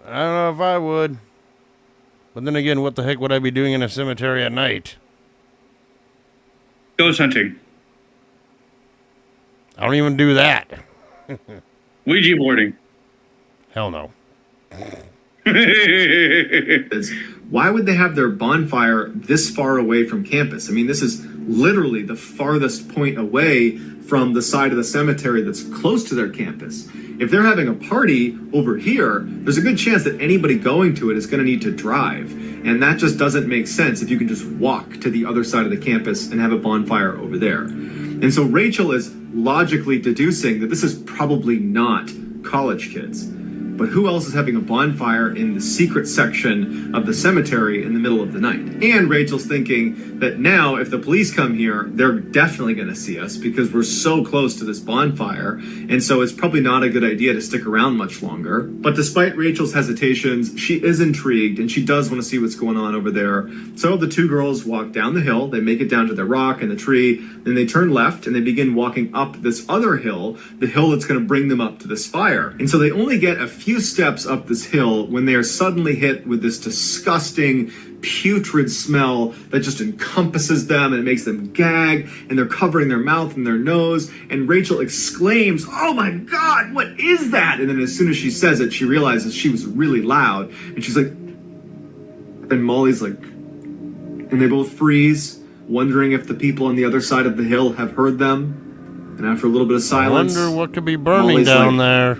I don't know if I would. But then again, what the heck would I be doing in a cemetery at night? Ghost hunting. I don't even do that. Ouija boarding. Hell no. Why would they have their bonfire this far away from campus? I mean, this is literally the farthest point away from the side of the cemetery that's close to their campus. If they're having a party over here, there's a good chance that anybody going to it is going to need to drive. And that just doesn't make sense if you can just walk to the other side of the campus and have a bonfire over there. And so Rachel is logically deducing that this is probably not college kids. But who else is having a bonfire in the secret section of the cemetery in the middle of the night? And Rachel's thinking that now, if the police come here, they're definitely going to see us because we're so close to this bonfire. And so it's probably not a good idea to stick around much longer. But despite Rachel's hesitations, she is intrigued and she does want to see what's going on over there. So the two girls walk down the hill. They make it down to the rock and the tree. Then they turn left and they begin walking up this other hill, the hill that's going to bring them up to this fire. And so they only get a few steps up this hill when they are suddenly hit with this disgusting, putrid smell that just encompasses them and it makes them gag, and they're covering their mouth and their nose, and Rachel exclaims, "Oh my God, what is that?" And then as soon as she says it, she realizes she was really loud, and she's like, and Molly's like, and they both freeze, wondering if the people on the other side of the hill have heard them. And after a little bit of silence, I wonder what could be burning Molly's down like, there.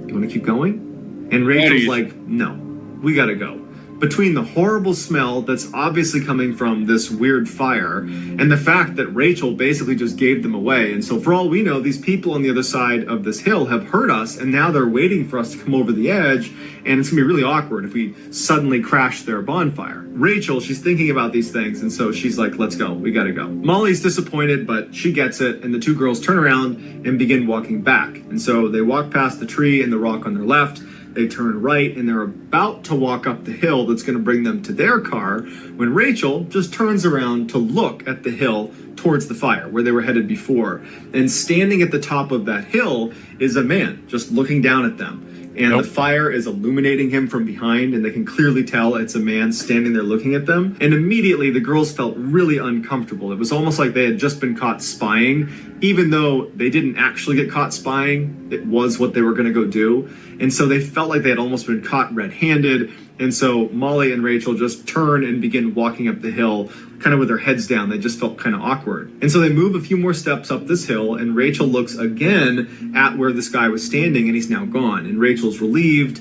"You want to keep going?" And Rachel's like, "No, we gotta go." Between the horrible smell that's obviously coming from this weird fire and the fact that Rachel basically just gave them away. And so for all we know, these people on the other side of this hill have heard us and now they're waiting for us to come over the edge, and it's gonna be really awkward if we suddenly crash their bonfire. Rachel, she's thinking about these things, and so she's like, "Let's go, we gotta go." Molly's disappointed, but she gets it, and the two girls turn around and begin walking back. And so they walk past the tree and the rock on their left. They turn right and they're about to walk up the hill that's going to bring them to their car when Rachel just turns around to look at the hill towards the fire where they were headed before. And standing at the top of that hill is a man just looking down at them. And the fire is illuminating him from behind, and they can clearly tell it's a man standing there looking at them. And immediately the girls felt really uncomfortable. It was almost like they had just been caught spying, even though they didn't actually get caught spying. It was what they were going to go do. And so they felt like they had almost been caught red-handed. And so Molly and Rachel just turn and begin walking up the hill, kind of with their heads down. They just felt kind of awkward. And so they move a few more steps up this hill, and Rachel looks again at where this guy was standing, and he's now gone. And Rachel's relieved,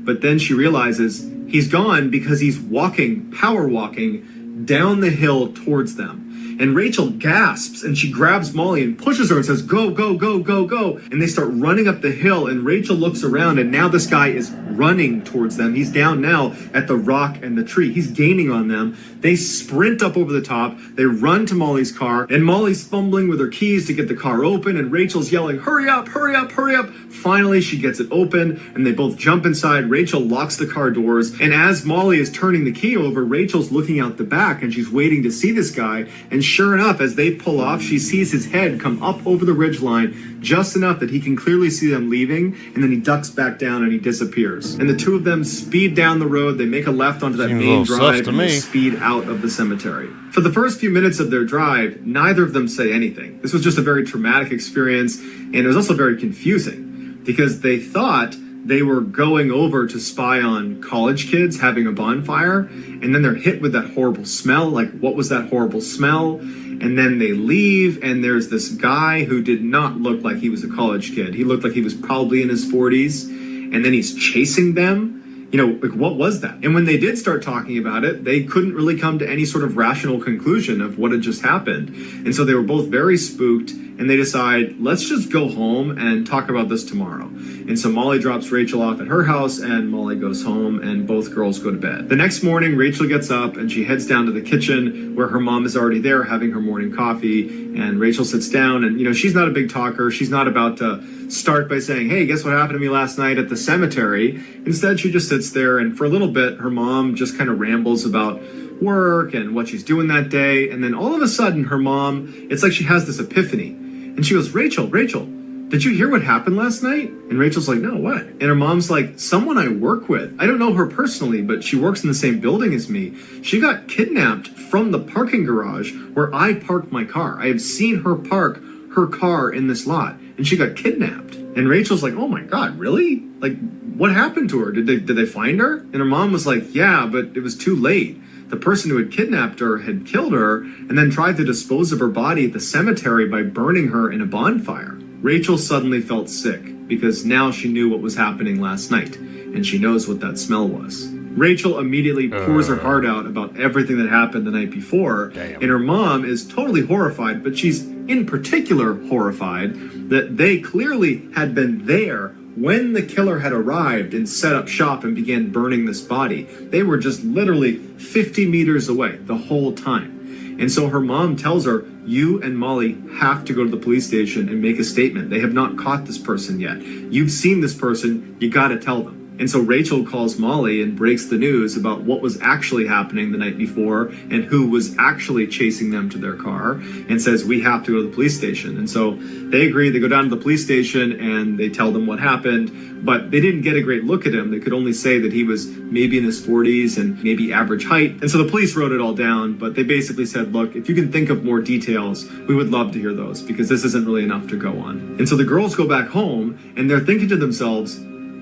but then she realizes he's gone because he's walking, power walking, down the hill towards them. And Rachel gasps and she grabs Molly and pushes her and says, "Go, go, go, go, go." And they start running up the hill, and Rachel looks around, and now this guy is running towards them. He's down now at the rock and the tree. He's gaining on them. They sprint up over the top. They run to Molly's car, and Molly's fumbling with her keys to get the car open, and Rachel's yelling, "Hurry up, hurry up, hurry up." Finally, she gets it open, and they both jump inside. Rachel locks the car doors, and as Molly is turning the key over, Rachel's looking out the back, and she's waiting to see this guy. And sure enough, as they pull off, she sees his head come up over the ridgeline just enough that he can clearly see them leaving, and then he ducks back down and he disappears. And the two of them speed down the road. They make a left onto that main drive and they speed out of the cemetery. For the first few minutes of their drive, neither of them say anything. This was just a very traumatic experience, and it was also very confusing because they thought they were going over to spy on college kids having a bonfire, and then they're hit with that horrible smell. Like, what was that horrible smell? And then they leave, and there's this guy who did not look like he was a college kid. He looked like he was probably in his 40s, and then he's chasing them. You know, like, what was that? And when they did start talking about it, they couldn't really come to any sort of rational conclusion of what had just happened. And so they were both very spooked, and they decide, let's just go home and talk about this tomorrow. And so Molly drops Rachel off at her house, and Molly goes home, and both girls go to bed. The next morning, Rachel gets up, and she heads down to the kitchen where her mom is already there having her morning coffee. And Rachel sits down, and, you know, she's not a big talker. She's not about to start by saying, "Hey, guess what happened to me last night at the cemetery?" Instead, she just sits there, and for a little bit, her mom just kind of rambles about work and what she's doing that day. And then all of a sudden, her mom, it's like she has this epiphany. And she goes, Rachel, did you hear what happened last night?" And Rachel's like, "No, what?" And her mom's like, "Someone I work with. I don't know her personally, but she works in the same building as me. She got kidnapped from the parking garage where I parked my car. I have seen her park her car in this lot, and she got kidnapped." And Rachel's like, "Oh my God, really? Like, what happened to her? Did they find her?" And her mom was like, "Yeah, but it was too late. The person who had kidnapped her had killed her and then tried to dispose of her body at the cemetery by burning her in a bonfire." Rachel suddenly felt sick because now she knew what was happening last night, and she knows what that smell was. Rachel immediately pours her heart out about everything that happened the night before, and her mom is totally horrified, but she's in particular horrified that they clearly had been there when the killer had arrived and set up shop and began burning this body, they were just literally 50 meters away the whole time. And so her mom tells her, you and Molly have to go to the police station and make a statement. They have not caught this person yet. You've seen this person, you gotta tell them. And so Rachel calls Molly and breaks the news about what was actually happening the night before and who was actually chasing them to their car, and says, we have to go to the police station. And so they agree, they go down to the police station and they tell them what happened, but they didn't get a great look at him. They could only say that he was maybe in his 40s and maybe average height. And so the police wrote it all down, but they basically said, look, if you can think of more details, we would love to hear those, because this isn't really enough to go on. And so the girls go back home and they're thinking to themselves,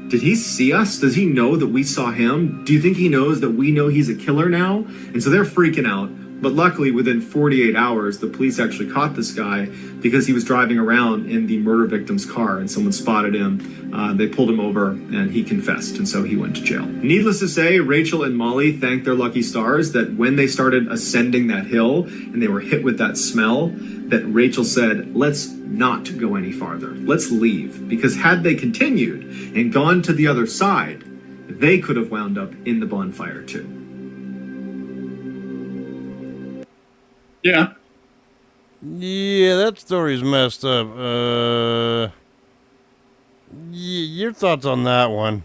did he see us? Does he know that we saw him? Do you think he knows that we know he's a killer now? And so they're freaking out. But luckily, within 48 hours, the police actually caught this guy because he was driving around in the murder victim's car and someone spotted him. They pulled him over and he confessed, and so he went to jail. Needless to say, Rachel and Molly thanked their lucky stars that when they started ascending that hill and they were hit with that smell, that Rachel said, let's not go any farther. Let's leave. Because had they continued and gone to the other side, they could have wound up in the bonfire too. Yeah. Yeah, that story's messed up. Your thoughts on that one?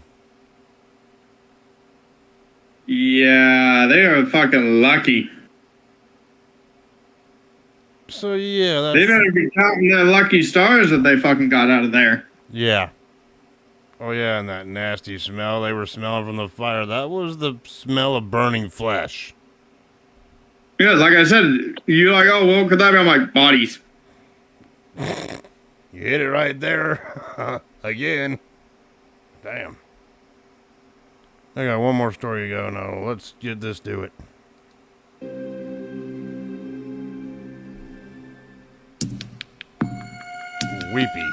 Yeah, they are fucking lucky. So yeah, that's... They better be counting their lucky stars that they fucking got out of there. Yeah. Oh yeah, and that nasty smell they were smelling from the fire, that was the smell of burning flesh. Yeah, like I said, you're like, oh, well, could that be? I'm like, bodies. You hit it right there. Again. Damn. I got one more story to go. No, let's get this to it. Weepy.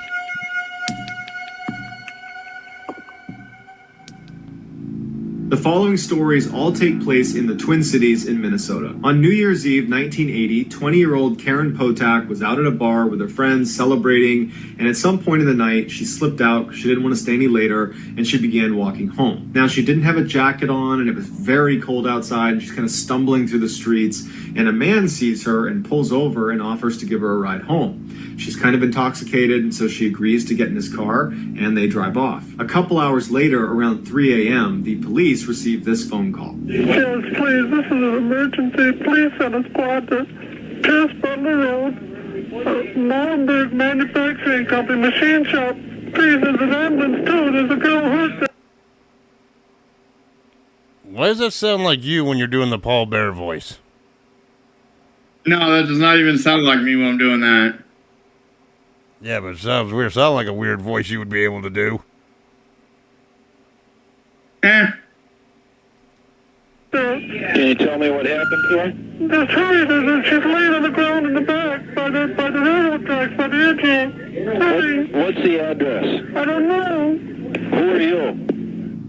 The following stories all take place in the Twin Cities in Minnesota. On New Year's Eve 1980, 20-year-old Karen Potak was out at a bar with her friends celebrating, and at some point in the night, she slipped out because she didn't want to stay any later, and she began walking home. Now, she didn't have a jacket on, and it was very cold outside, and she's kind of stumbling through the streets, and a man sees her and pulls over and offers to give her a ride home. She's kind of intoxicated, and so she agrees to get in his car, and they drive off. A couple hours later, around 3 a.m., the police receive this phone call. Yes, please, this is an emergency. Please send a squad to Past Butler Road, Molenberg Manufacturing Company, machine shop. Please, there's an ambulance too. There's a girl hurt there. Why does that sound like you when you're doing the Paul Bear voice? No, that does not even sound like me when I'm doing that. Yeah, but it sounds weird. Sound like a weird voice you would be able to do. Eh. Can you tell me what happened to her? That's her. She's laying on the ground in the back by the railroad tracks, by the edge. What's the address? I don't know. Who are you?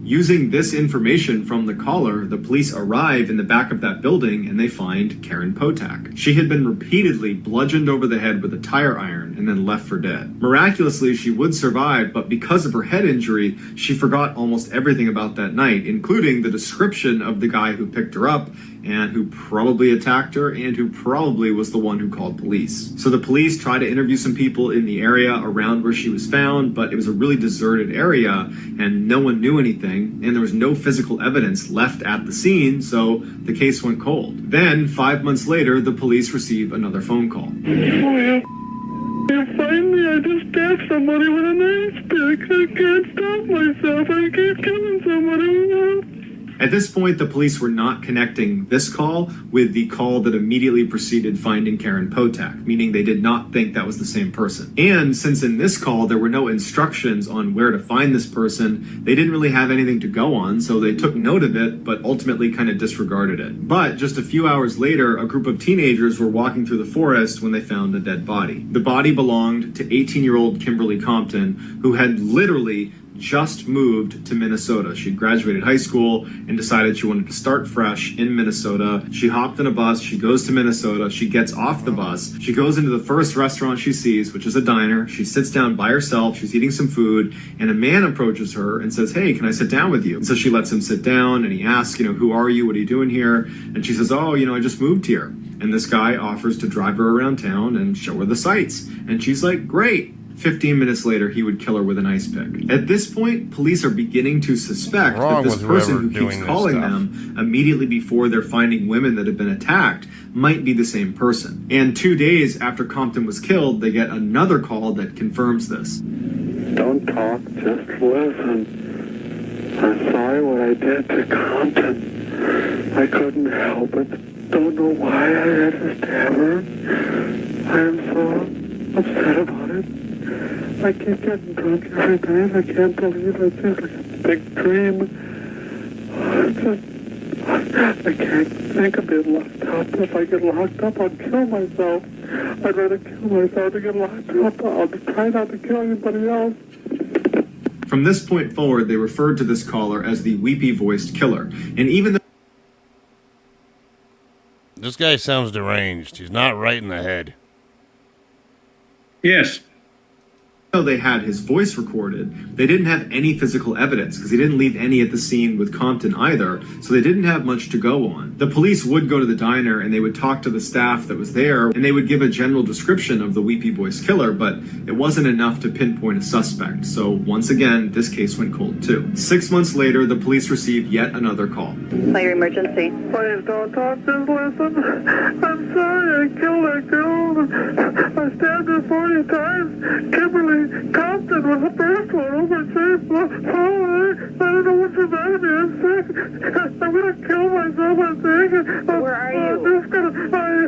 Using this information from the caller, the police arrive in the back of that building and they find Karen Potak. She had been repeatedly bludgeoned over the head with a tire iron and then left for dead. Miraculously, she would survive, but because of her head injury, she forgot almost everything about that night, including the description of the guy who picked her up and who probably attacked her and who probably was the one who called police. So the police tried to interview some people in the area around where she was found, but it was a really deserted area and no one knew anything, and there was no physical evidence left at the scene, so the case went cold. Then, 5 months later, the police received another phone call. Oh, yeah. Finally, I just stabbed somebody with a knife stick. I can't stop myself. I keep killing somebody. At this point, the police were not connecting this call with the call that immediately preceded finding Karen Potak, meaning they did not think that was the same person. And since in this call there were no instructions on where to find this person, they didn't really have anything to go on, so they took note of it, but ultimately kind of disregarded it. But just a few hours later, a group of teenagers were walking through the forest when they found a dead body. The body belonged to 18-year-old Kimberly Compton, who had literally just moved to Minnesota. She graduated high school and decided she wanted to start fresh in Minnesota. She hopped on a bus. She goes to Minnesota. She gets off the bus. She goes into the first restaurant she sees, which is a diner. She sits down by herself. She's eating some food, and a man approaches her and says, "Hey, can I sit down with you?" And so she lets him sit down, and he asks, "Who are you? What are you doing here?" And she says, "Oh, I just moved here." And this guy offers to drive her around town and show her the sights. And she's like, "Great." 15 minutes later, he would kill her with an ice pick. At this point, police are beginning to suspect that this person who keeps calling them immediately before they're finding women that have been attacked might be the same person. And 2 days after Compton was killed, they get another call that confirms this. Don't talk, just listen. I'm sorry what I did to Compton. I couldn't help it. Don't know why I had to stab her. I am so upset about it. I keep getting drunk every night. I can't believe it. It's just like a big dream. I can't think of being locked up. If I get locked up, I'll kill myself. I'd rather kill myself than get locked up. I'll try not to kill anybody else. From this point forward, they referred to this caller as the weepy-voiced killer. And even though This guy sounds deranged. He's not right in the head. Yes. they had his voice recorded, they didn't have any physical evidence because he didn't leave any at the scene with Compton either, so they didn't have much to go on. The police would go to the diner and they would talk to the staff that was there and they would give a general description of the Weepy Voice killer, but it wasn't enough to pinpoint a suspect. So once again, this case went cold too. 6 months later, the police received yet another call. Fire emergency. Please don't talk, just listen. I'm sorry I killed that girl. I stabbed her 40 times. Kimberly Compton was the first one. Over safe. I don't know what's the matter. I'm sick. I'm going to kill myself, I think. Where are you? I'm just going to...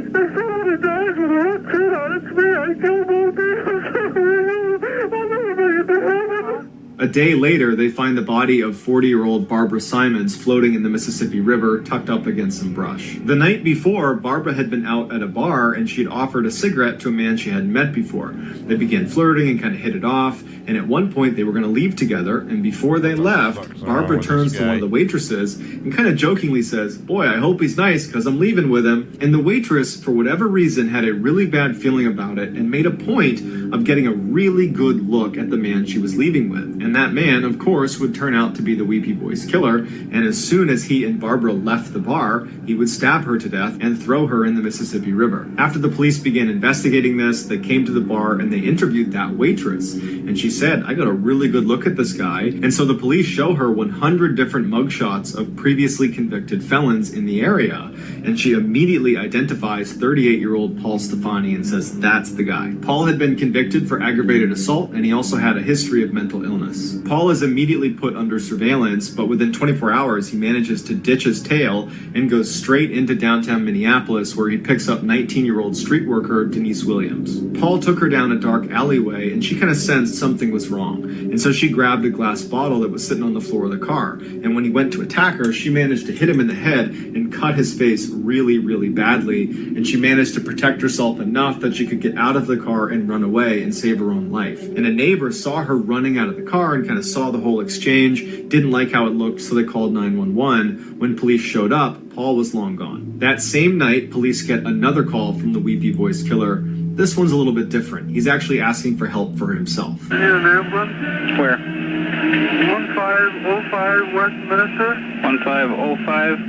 If somebody dies with a red shirt on, it's me. I killed both of them. I'll never make it to heaven. A day later, they find the body of 40-year-old Barbara Simons floating in the Mississippi River, tucked up against some brush. The night before, Barbara had been out at a bar and she'd offered a cigarette to a man she hadn't met before. They began flirting and kind of hit it off, and at one point they were going to leave together, and before they left, Barbara turns to one of the waitresses and kind of jokingly says, "Boy, I hope he's nice because I'm leaving with him." And the waitress, for whatever reason, had a really bad feeling about it and made a point of getting a really good look at the man she was leaving with. And that man, of course, would turn out to be the Weepy Voice killer, and as soon as he and Barbara left the bar, he would stab her to death and throw her in the Mississippi River. After the police began investigating this, they came to the bar and they interviewed that waitress, and she said, "I got a really good look at this guy." And so the police show her 100 different mugshots of previously convicted felons in the area, and she immediately identifies 38-year-old Paul Stefani and says, "That's the guy." Paul had been convicted for aggravated assault, and he also had a history of mental illness. Paul is immediately put under surveillance, but within 24 hours, he manages to ditch his tail and goes straight into downtown Minneapolis, where he picks up 19-year-old street worker Denise Williams. Paul took her down a dark alleyway, and she kind of sensed something was wrong. And so she grabbed a glass bottle that was sitting on the floor of the car. And when he went to attack her, she managed to hit him in the head and cut his face really, really badly. And she managed to protect herself enough that she could get out of the car and run away and save her own life. And a neighbor saw her running out of the car and kind of saw the whole exchange, didn't like how it looked, so they called 911. When police showed up, Paul was long gone. That same night, police get another call from the Weepy Voice killer. This one's a little bit different. He's actually asking for help for himself. I need an ambulance. Where? 1505 Westminster. 1505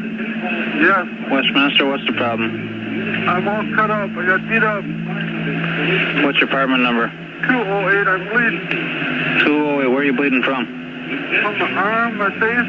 Yes, Westminster. What's the problem? I'm all cut up. I got beat up. What's your apartment number? 208, I'm bleeding. 208. Where are you bleeding from? From my arm, my face,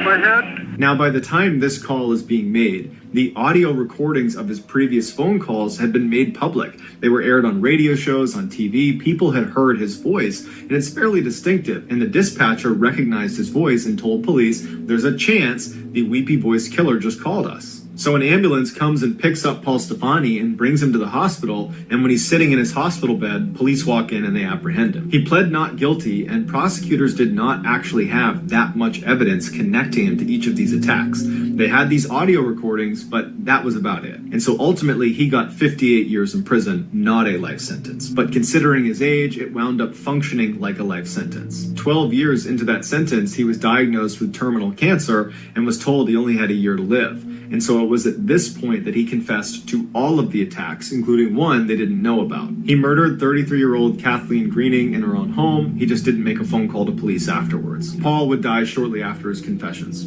my head. Now, by the time this call is being made, the audio recordings of his previous phone calls had been made public. They were aired on radio shows, on TV. People had heard his voice, and it's fairly distinctive. And the dispatcher recognized his voice and told police, "There's a chance the Weepy Voice killer just called us." So an ambulance comes and picks up Paul Stefani and brings him to the hospital, and when he's sitting in his hospital bed, police walk in and they apprehend him. He pled not guilty, and prosecutors did not actually have that much evidence connecting him to each of these attacks. They had these audio recordings, but that was about it. And so ultimately, he got 58 years in prison, not a life sentence. But considering his age, it wound up functioning like a life sentence. 12 years into that sentence, he was diagnosed with terminal cancer and was told he only had a year to live. And so it was at this point that he confessed to all of the attacks, including one they didn't know about. He murdered 33-year-old Kathleen Greening in her own home. He just didn't make a phone call to police afterwards. Paul would die shortly after his confessions.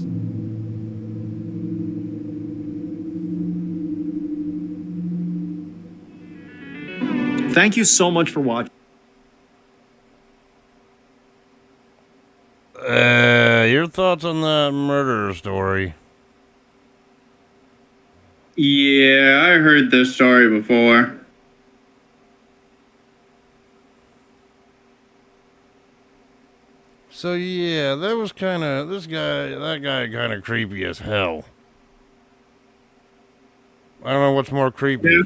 Thank you so much for watching. Your thoughts on that murder story? Yeah, I heard this story before. So yeah, that was kind of that guy kind of creepy as hell. I don't know what's more creepy. Yeah.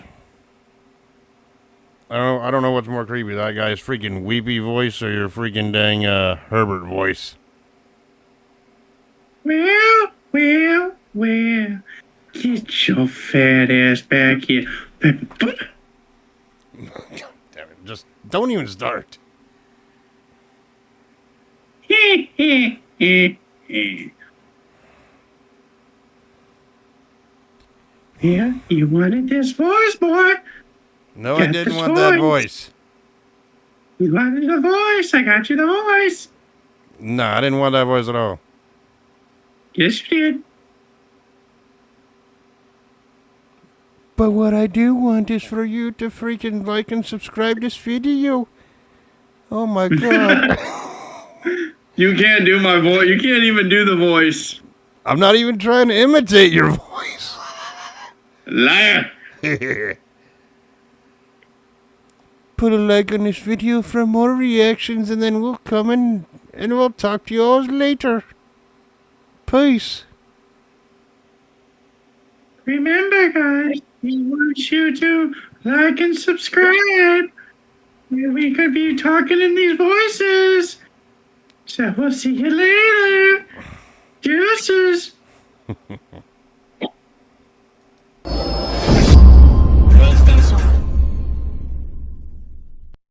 I don't know what's more creepy, that guy's freaking weepy voice or your freaking dang Herbert voice. Well, get your fat ass back here. God damn it, just don't even start. Yeah, you wanted this voice, boy. No, I Got didn't this want that voice. voice. You wanted the voice. I got you the voice. No, I didn't want that voice at all. Yes, you did. But what I do want is for you to freaking like and subscribe this video. Oh my god. You can't do my voice. You can't even do the voice. I'm not even trying to imitate your voice. Liar. Put a like on this video for more reactions and then we'll come and we'll talk to you all later. Peace. Remember, guys, we want you to like and subscribe. We could be talking in these voices. So we'll see you later. Deuces.